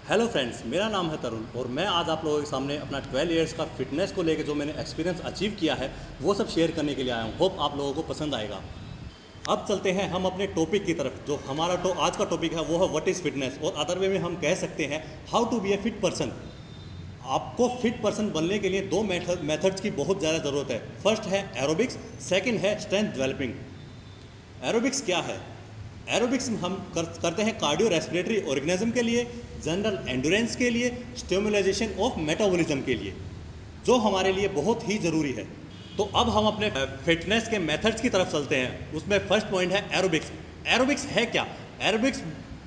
Hello friends, मेरा नाम है तरुण और मैं आज आप लोगों के सामने अपना 12 इयर्स का फिटनेस को लेकर जो मैंने एक्सपीरियंस अचीव किया है वो सब शेयर करने के लिए आया हूँ। होप आप लोगों को पसंद आएगा। अब चलते हैं हम अपने टॉपिक की तरफ। जो हमारा आज का टॉपिक है वो है व्हाट इज़ फिटनेस, और अदर वे में हम कह सकते हैं how to be a fit person. आपको फिट पर्सन बनने के लिए दो मेथड्स की बहुत ज़्यादा ज़रूरत है। फर्स्ट है एरोबिक्स, सेकेंड है स्ट्रेंथ डेवलपिंग। एरोबिक्स क्या है? एरोबिक्स हम करते हैं कार्डियो रेस्पिरेटरी ऑर्गेनिज्म के लिए, जनरल एंडोरेंस के लिए, स्टिमुलाइजेशन ऑफ मेटाबॉलिज्म के लिए, जो हमारे लिए बहुत ही ज़रूरी है। तो अब हम अपने फिटनेस के मेथड्स की तरफ चलते हैं। उसमें फर्स्ट पॉइंट है एरोबिक्स। एरोबिक्स है क्या? एरोबिक्स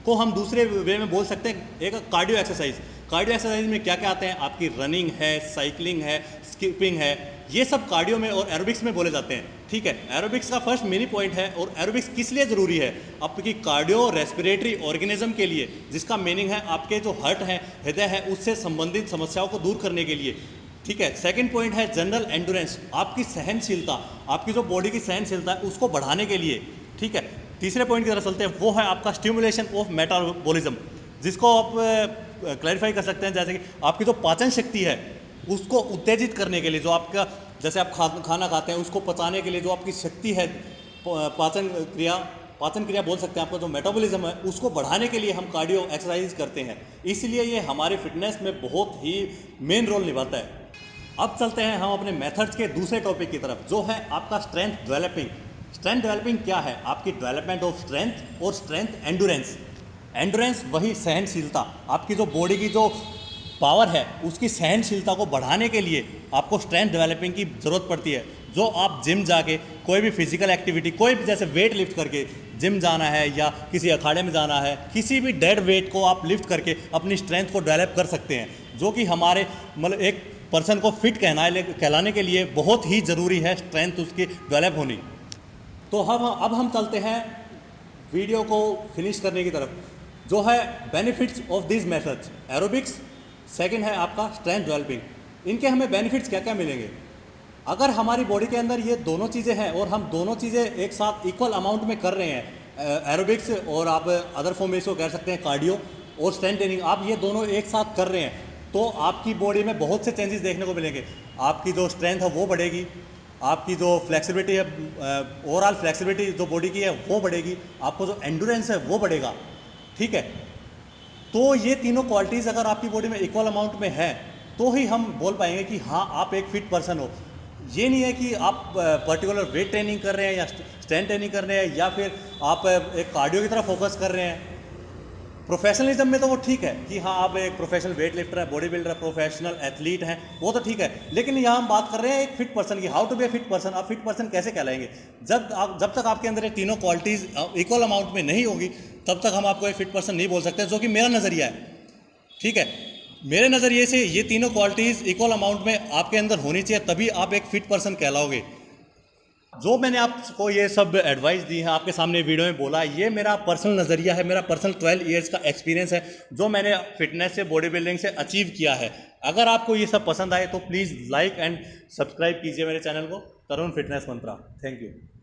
को हम दूसरे वे में बोल सकते हैं एक कार्डियो एक्सरसाइज। कार्डियो एक्सरसाइज में क्या क्या आते हैं? आपकी रनिंग है, साइकिलिंग है, स्किपिंग है, ये सब कार्डियो में और एरोबिक्स में बोले जाते हैं। ठीक है, एरोबिक्स का फर्स्ट मिनी पॉइंट है। और एरोबिक्स किस लिए ज़रूरी है? आपकी कार्डियो रेस्पिरेटरी ऑर्गेनिज्म के लिए, जिसका मीनिंग है आपके जो हार्ट है, हृदय है, उससे संबंधित समस्याओं को दूर करने के लिए। ठीक है, सेकंड पॉइंट है जनरल एंडोरेंस, आपकी सहनशीलता, आपकी जो बॉडी की सहनशीलता है उसको बढ़ाने के लिए। ठीक है, तीसरे पॉइंट की तरफ चलते हैं, वो है आपका स्टिमुलेशन ऑफ मेटाबॉलिज्म, जिसको आप क्लैरिफाई कर सकते हैं जैसे कि आपकी जो पाचन शक्ति है उसको उत्तेजित करने के लिए, जो आपका जैसे आप खाना खाते हैं उसको पचाने के लिए जो आपकी शक्ति है, पाचन क्रिया बोल सकते हैं, आपका जो मेटाबॉलिज्म है उसको बढ़ाने के लिए हम कार्डियो एक्सरसाइज करते हैं। इसलिए ये हमारे फिटनेस में बहुत ही मेन रोल निभाता है। अब चलते हैं हम अपने मेथड्स के दूसरे टॉपिक की तरफ, जो है आपका स्ट्रेंथ डेवलपिंग। स्ट्रेंथ डेवलपिंग क्या है? आपकी डेवलपमेंट ऑफ स्ट्रेंथ और स्ट्रेंथ एंडोरेंस। एंडोरेंस वही सहनशीलता, आपकी जो बॉडी की जो पावर है उसकी सहनशीलता को बढ़ाने के लिए आपको स्ट्रेंथ डेवलपिंग की ज़रूरत पड़ती है। जो आप जिम जाके कोई भी फिजिकल एक्टिविटी, कोई भी जैसे वेट लिफ्ट करके जिम जाना है या किसी अखाड़े में जाना है, किसी भी डेड वेट को आप लिफ्ट करके अपनी स्ट्रेंथ को डेवलप कर सकते हैं, जो कि हमारे मतलब एक पर्सन को फिट कहलाने के लिए बहुत ही ज़रूरी है स्ट्रेंथ उसकी डेवलप होनी। तो अब हम चलते हैं वीडियो को फिनिश करने की तरफ, जो है benefits of this methods. Aerobics, second है आपका स्ट्रेंथ डेवलपिंग। इनके हमें बेनिफिट्स क्या क्या मिलेंगे? अगर हमारी बॉडी के अंदर ये दोनों चीज़ें हैं और हम दोनों चीज़ें एक साथ इक्वल अमाउंट में कर रहे हैं, एरोबिक्स और आप अदर फॉर्म में इसको कह सकते हैं कार्डियो और स्ट्रेंथ ट्रेनिंग, आप ये दोनों एक साथ कर रहे हैं, तो आपकी बॉडी में बहुत से चेंजेस देखने को मिलेंगे। आपकी जो स्ट्रेंथ है वो बढ़ेगी, आपकी जो फ्लेक्सिबिलिटी है, ओवरऑल फ्लेक्सिबिलिटी जो बॉडी की है वो बढ़ेगी, आपको जो एंडोरेंस है वो बढ़ेगा। ठीक है, तो ये तीनों क्वालिटीज़ अगर आपकी बॉडी में इक्वल अमाउंट में है तो ही हम बोल पाएंगे कि हाँ आप एक फिट पर्सन हो। ये नहीं है कि आप पर्टिकुलर वेट ट्रेनिंग कर रहे हैं या स्ट्रेंथ ट्रेनिंग कर रहे हैं या फिर आप एक कार्डियो की तरफ फोकस कर रहे हैं। प्रोफेशनलिज्म में तो वो ठीक है कि हाँ आप एक प्रोफेशनल वेट लिफ्टर है, बॉडी बिल्डर, प्रोफेशनल एथलीट हैं, वो तो ठीक है। लेकिन यहाँ हम बात कर रहे हैं एक फिट पर्सन की, how to be a fit person. आप फिट पर्सन कैसे कहलाएंगे? जब तक आपके अंदर ये तीनों क्वालिटीज़ इक्वल अमाउंट में नहीं होगी तब तक हम आपको एक फिट पर्सन नहीं बोल सकते, जो कि मेरा नज़रिया है। ठीक है, मेरे नज़रिए से ये तीनों क्वालिटीज़ इक्वल अमाउंट में आपके अंदर होनी चाहिए, तभी आप एक फिट पर्सन कहलाओगे। जो मैंने आपको ये सब एडवाइस दी है, आपके सामने वीडियो में बोला, ये मेरा पर्सनल नज़रिया है, मेरा पर्सनल 12 इयर्स का एक्सपीरियंस है जो मैंने फिटनेस से, बॉडी बिल्डिंग से अचीव किया है। अगर आपको ये सब पसंद आए तो प्लीज़ लाइक एंड सब्सक्राइब कीजिए मेरे चैनल को, तरुण फिटनेस मंत्रा। Thank you.